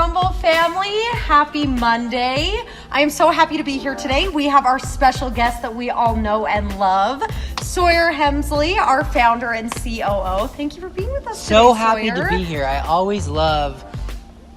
Crumbl family, happy Monday. I am so happy to be here today. We have our special guest that we all know and love, Sawyer Hemsley, our founder and COO. Thank you for being with us today, So happy Sawyer. to be here. I always love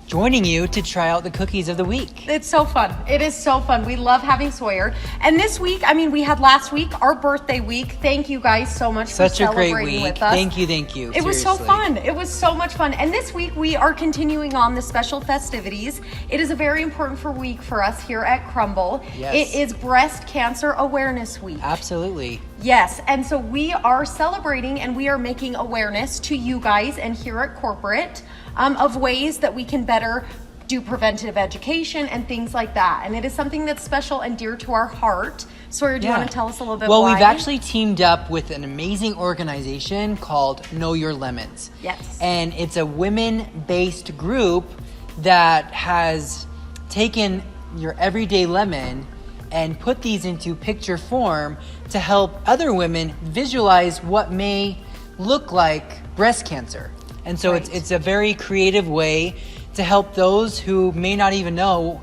joining you to try out the cookies of the week. It's so fun. It is so fun. We love having Sawyer. And this week, we had last week, our birthday week. Thank you guys so much for Such a great celebrating week. with us. Thank you. It was so fun. It was so much fun. And this week we are continuing on the special festivities. It is a very important week for us here at Crumbl. Yes. It is Breast Cancer Awareness Week. Absolutely. Yes, and so we are celebrating and we are making awareness to you guys and here at corporate of ways that we can better do preventative education and things like that. And it is something that's special and dear to our heart. Sawyer, do you want to tell us a little bit Well, why? we've actually teamed up with an amazing organization called Know Your Lemons. Yes. And it's a women-based group that has taken your everyday lemon and put these into picture form to help other women visualize what may look like breast cancer. And so Right. it's a very creative way to help those who may not even know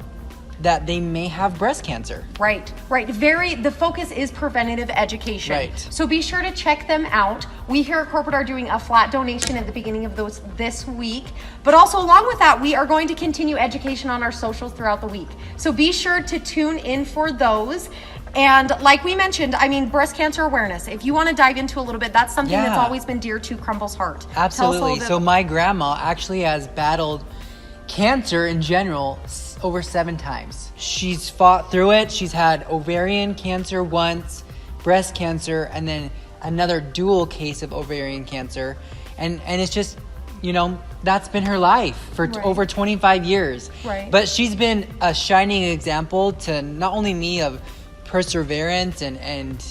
that they may have breast cancer. Right. The focus is preventative education. Right. So be sure to check them out. We here at Corporate are doing a flat donation at the beginning of this week. But also along with that, we are going to continue education on our socials throughout the week. So be sure to tune in for those. And like we mentioned, breast cancer awareness. If you want to dive into a little bit, that's something that's always been dear to Crumbl's heart. Absolutely. So my grandma actually has battled cancer in general over 7 times. She's fought through it. She's had ovarian cancer once, breast cancer, and then another dual case of ovarian cancer. And it's just, that's been her life for over 25 years. Right. But she's been a shining example to not only me of perseverance and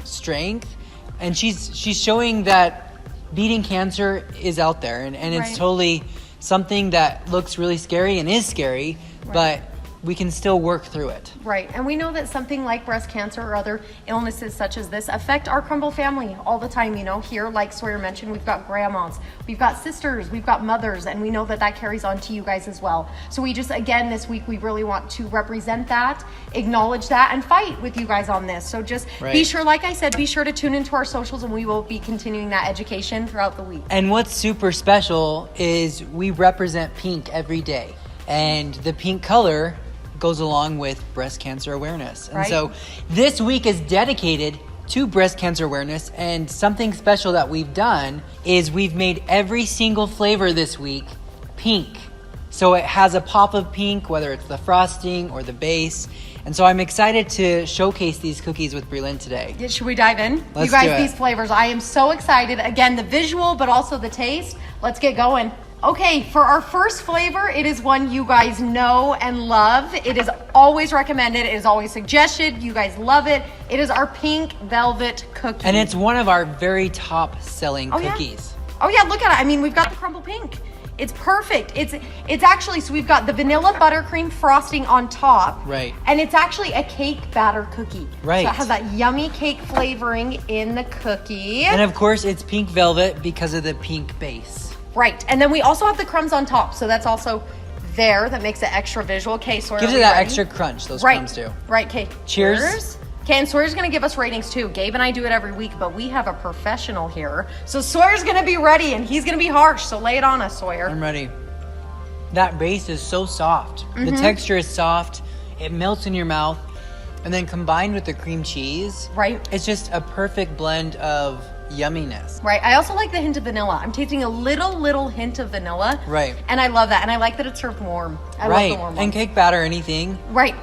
strength, and she's showing that beating cancer is out there, and it's totally something that looks really scary and is scary, but we can still work through it. Right. And we know that something like breast cancer or other illnesses such as this affect our Crumbl family all the time. Here, like Sawyer mentioned, we've got grandmas, we've got sisters, we've got mothers, and we know that carries on to you guys as well. So we just, again, this week, we really want to represent that, acknowledge that, and fight with you guys on this. So just be sure, like I said, be sure to tune into our socials, and we will be continuing that education throughout the week. And what's super special is we represent pink every day. And the pink color goes along with breast cancer awareness. And so this week is dedicated to breast cancer awareness, and something special that we've done is we've made every single flavor this week pink. So it has a pop of pink, whether it's the frosting or the base. And so I'm excited to showcase these cookies with Brelynn today. Yeah, should we dive in? Let's you guys, do it. These flavors, I am so excited. Again, the visual, but also the taste. Let's get going. Okay, for our first flavor, it is one you guys know and love. It is always recommended. It is always suggested. You guys love it. It is our pink velvet cookie. And it's one of our very top selling cookies. Oh yeah, look at it. We've got the Crumbl pink. It's perfect. It's actually, so we've got the vanilla buttercream frosting on top. Right. And it's actually a cake batter cookie. Right. So it has that yummy cake flavoring in the cookie. And of course, it's pink velvet because of the pink base. Right, and then we also have the crumbs on top, so that's also there. That makes it extra visual. Okay, Sawyer, Gives it that extra crunch, those crumbs do. Right, okay. Cheers. Okay, and Sawyer's gonna give us ratings too. Gabe and I do it every week, but we have a professional here. So Sawyer's gonna be ready, and he's gonna be harsh, so lay it on us, Sawyer. I'm ready. That base is so soft. The texture is soft. It melts in your mouth. And then combined with the cream cheese, it's just a perfect blend of yumminess. Right. I also like the hint of vanilla. I'm tasting a little hint of vanilla. Right. And I love that. And I like that it's served warm. I love the warm one. And cake batter, anything. Right.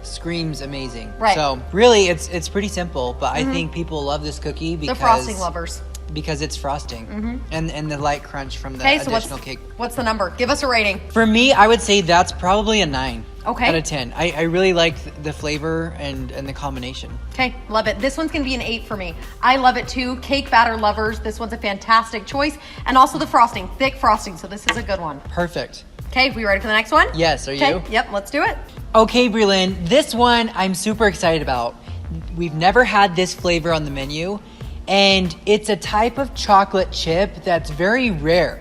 Screams amazing. Right. So really, it's pretty simple, but I think people love this cookie because the frosting lovers. Because it's frosting and the light crunch from the additional cake. What's the number? Give us a rating. For me, I would say that's probably a 9 out of 10. I really like the flavor and the combination. Okay, love it. This one's gonna be an 8 for me. I love it too. Cake batter lovers, this one's a fantastic choice. And also the frosting, thick frosting, so this is a good one. Perfect. Okay, we ready for the next one? Yes, are you? Yep, let's do it. Okay, Brelynn, this one I'm super excited about. We've never had this flavor on the menu, and it's a type of chocolate chip that's very rare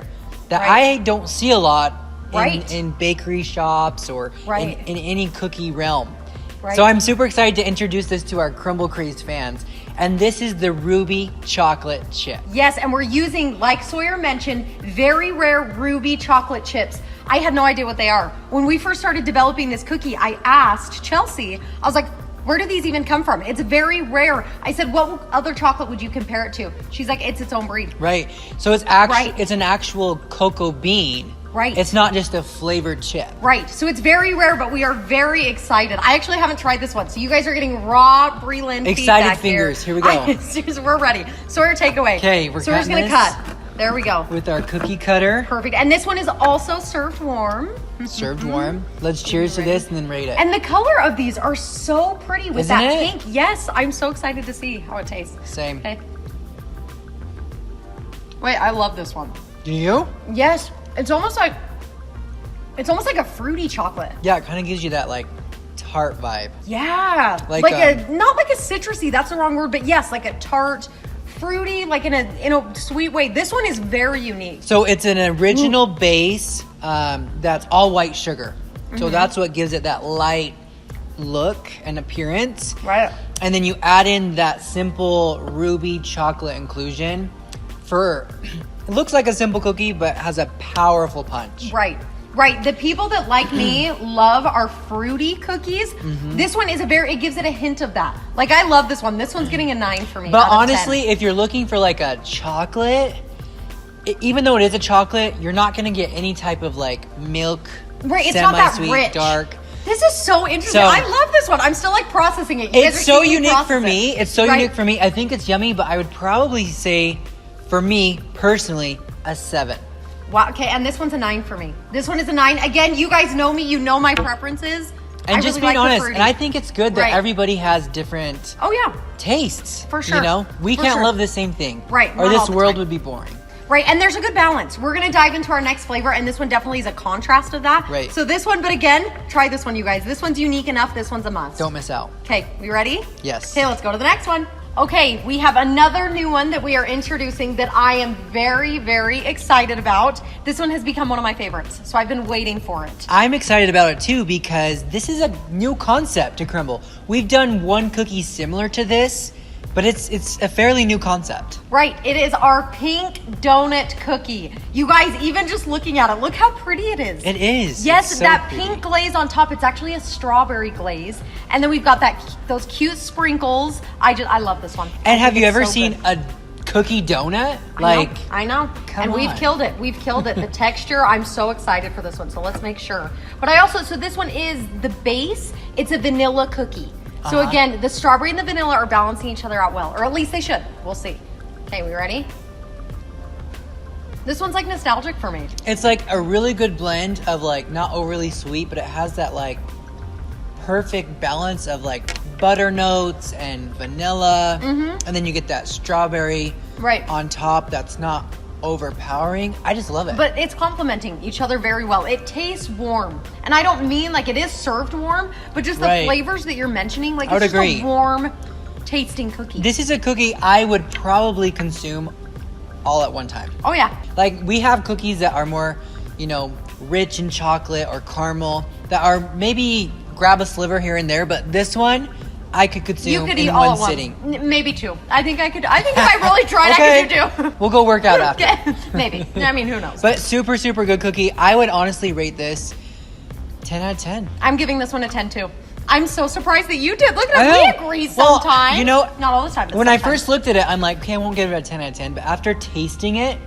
that I don't see a lot Right. in bakery shops or Right. in any cookie realm. Right. So I'm super excited to introduce this to our Crumbl Craze fans. And this is the Ruby Chocolate Chip. Yes, and we're using, like Sawyer mentioned, very rare ruby chocolate chips. I had no idea what they are. When we first started developing this cookie, I asked Chelsea, I was like, where do these even come from? It's very rare. I said, what other chocolate would you compare it to? She's like, it's its own breed. Right. So it's actually Right. it's an actual cocoa bean. Right. It's not just a flavored chip. Right, so it's very rare, but we are very excited. I actually haven't tried this one, so you guys are getting raw Brelynn Excited feedback fingers. Here we go. Seriously, we're ready. Sawyer, take away. Okay, we're Sawyer's cutting gonna this. cut. There we go. With our cookie cutter. Perfect. And this one is also served warm. Served warm. Let's cheers to this and then rate it. And the color of these are so pretty with Isn't that it? pink. Yes, I'm so excited to see how it tastes. Same. Okay. Wait, I love this one. Do you? Yes, it's almost like a fruity chocolate. Yeah, it kind of gives you that like tart vibe. Yeah, Like, not like a citrusy. That's the wrong word, but yes, like a tart, fruity, like in a sweet way. This one is very unique. So it's an original base that's all white sugar. So that's what gives it that light look and appearance. Right. And then you add in that simple ruby chocolate inclusion for it looks like a simple cookie but has a powerful punch. Right. The people that like me love our fruity cookies. This one is it gives it a hint of that. Like I love this one. This one's getting a 9 for me. But out of 10. honestly, if you're looking for like a chocolate, even though it is a chocolate, you're not gonna get any type of like milk, right, it's not that semi-sweet, rich. dark. This is so interesting. So- I love this one. I'm still like processing it. You guys It's are so seeing me unique for process me. it. It's so Right. unique for me. I think it's yummy, but I would probably say, for me personally, a 7. Wow. Okay, and this one's a 9 for me. This one is a 9. Again, you guys know me. You know my preferences. And I just really being like the honest, fruity. and I think it's good that Right. everybody has different Oh yeah. tastes. For sure. You know, we For can't sure. love the same thing. Right, Or not this all the world time. would be boring. Right, and there's a good balance. We're gonna dive into our next flavor, and this one definitely is a contrast of that. Right. So this one, but again, try this one, you guys. This one's unique enough. This one's a must. Don't miss out. Okay, we ready? Yes. Okay, let's go to the next one. Okay, we have another new one that we are introducing that I am very, very excited about. This one has become one of my favorites, so I've been waiting for it. I'm excited about it too because this is a new concept to Crumbl. We've done one cookie similar to this, but it's a fairly new concept. Right, it is our pink donut cookie. You guys, even just looking at it, look how pretty it is. It is. Yes, It's so that pretty. pink glaze on top, it's actually a strawberry glaze. And then we've got those cute sprinkles. I love this one. I And have think you it's ever so seen good. a cookie donut? Like, I know. come And we've on. killed it. We've killed it. The texture, I'm so excited for this one. So let's make sure. But so this one is the base. It's a vanilla cookie. So again, the strawberry and the vanilla are balancing each other out well, or at least they should. We'll see. Okay, we ready? This one's like nostalgic for me. it's like a really good blend of like not overly sweet, but it has that like perfect balance of like butter notes and vanilla. And then you get that strawberry Right. on top that's not overpowering. I just love it. But it's complementing each other very well. It tastes warm. And I don't mean like it is served warm, but just the Right. flavors that you're mentioning, like I would it's just agree. a warm tasting cookie. This is a cookie I would probably consume all at one time. Oh yeah. Like we have cookies that are more, rich in chocolate or caramel that are maybe grab a sliver here and there, but this one I could consume You could in eat all one at once. sitting. Maybe 2. I think if I really tried, I could do 2. We'll go work out after. Okay. Maybe. I mean, who knows? But super, super good cookie. I would honestly rate this 10 out of 10. I'm giving this one a 10 too. I'm so surprised that you did. Look I at us. know. We agree Well, sometimes. Not all the time. but When I sometimes. first looked at it, I'm like, okay, I won't give it a 10 out of 10. But after tasting it,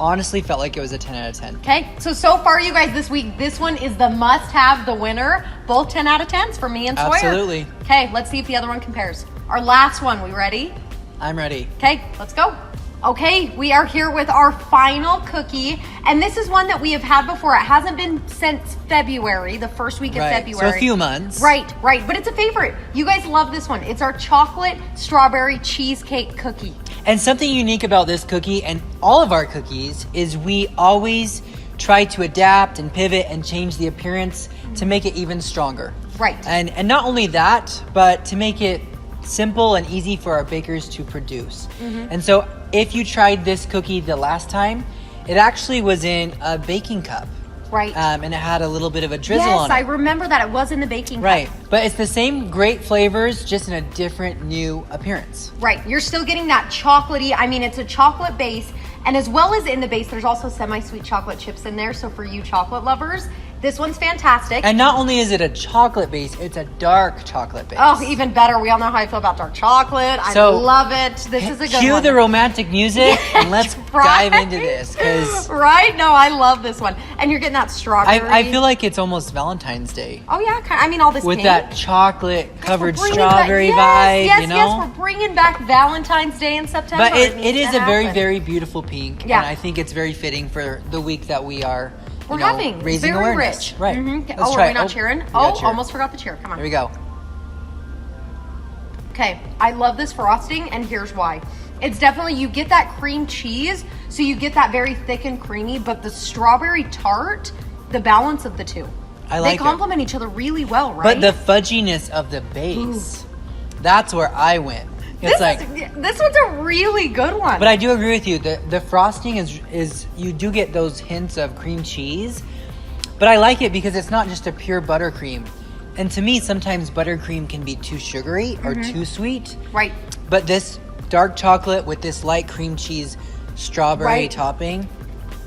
honestly felt like it was a 10 out of 10. Okay, so far, you guys, this week, this one is the must-have, the winner. Both 10 out of 10s for me and Sawyer. Absolutely. Okay, let's see if the other one compares. Our last one, we ready? I'm ready. Okay, let's go. Okay, we are here with our final cookie, and this is one that we have had before. It hasn't been since February, the first week of Right, February. so a few months. Right, but it's a favorite. You guys love this one. It's our chocolate strawberry cheesecake cookie. And something unique about this cookie and all of our cookies is we always try to adapt and pivot and change the appearance to make it even stronger. Right. And not only that, but to make it simple and easy for our bakers to produce. And so if you tried this cookie the last time, it actually was in a baking cup. Right. And it had a little bit of a drizzle Yes, on it. I remember that. It was in the baking cup. Right. But it's the same great flavors, just in a different new appearance. Right. You're still getting that chocolatey. I mean, it's a chocolate base. And as well as in the base, there's also semi-sweet chocolate chips in there. So for you chocolate lovers, this one's fantastic. And not only is it a chocolate base, it's a dark chocolate base. Oh, even better. We all know how I feel about dark chocolate. I love it. This is a good Cue one. the romantic music and let's Right? dive into this. Because Right? No, I love this one. And you're getting that strawberry. I feel like it's almost Valentine's Day. Oh, yeah. I mean, all this With pink. that chocolate covered We're bringing strawberry back, vibe, yes, you know? Yes, we're bringing back Valentine's Day in September. But it needs is to a very, happen. very beautiful pink. Yeah. And I think it's very fitting for the week that we are We're you know, having raising very awareness. rich. Right. Mhm. Let's Oh, try are we it. not cheering? we gotta Oh, cheer. almost forgot the cheer. Come on. Here we go. Okay, I love this frosting, and here's why. It's definitely, you get that cream cheese, so you get that very thick and creamy, but the strawberry tart, the balance of the two. I like They complement each other really well, right? But the fudginess of the base, that's where I went. It's this one's a really good one. But I do agree with you. The frosting is you do get those hints of cream cheese, but I like it because it's not just a pure buttercream. And to me, sometimes buttercream can be too sugary or too sweet. Right. But this dark chocolate with this light cream cheese strawberry Right. topping.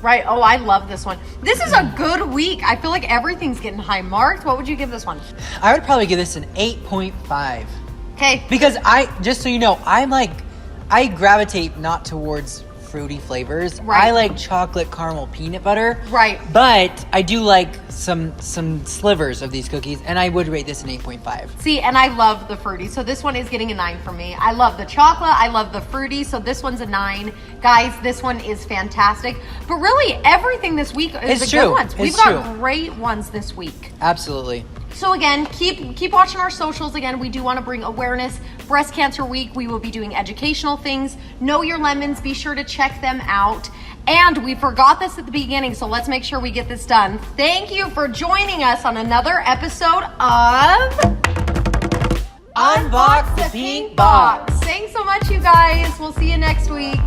Right. Oh, I love this one. This is a good week. I feel like everything's getting high marked. What would you give this one? I would probably give this an 8.5. Okay. Because just so you know, I gravitate not towards fruity flavors. Right. I like chocolate caramel peanut butter. Right. But I do like some slivers of these cookies, and I would rate this an 8.5. See, and I love the fruity, so this one is getting a 9 for me. I love the chocolate, I love the fruity, so this one's a 9. Guys, this one is fantastic. But really, everything this week is It's the good true. ones. We've It's got true. great ones this week. Absolutely. So again, keep watching our socials. Again, we do want to bring awareness. Breast Cancer Week, we will be doing educational things. Know Your Lemons, be sure to check them out. And we forgot this at the beginning, so let's make sure we get this done. Thank you for joining us on another episode of Unbox the Pink Box. Thanks so much, you guys. We'll see you next week.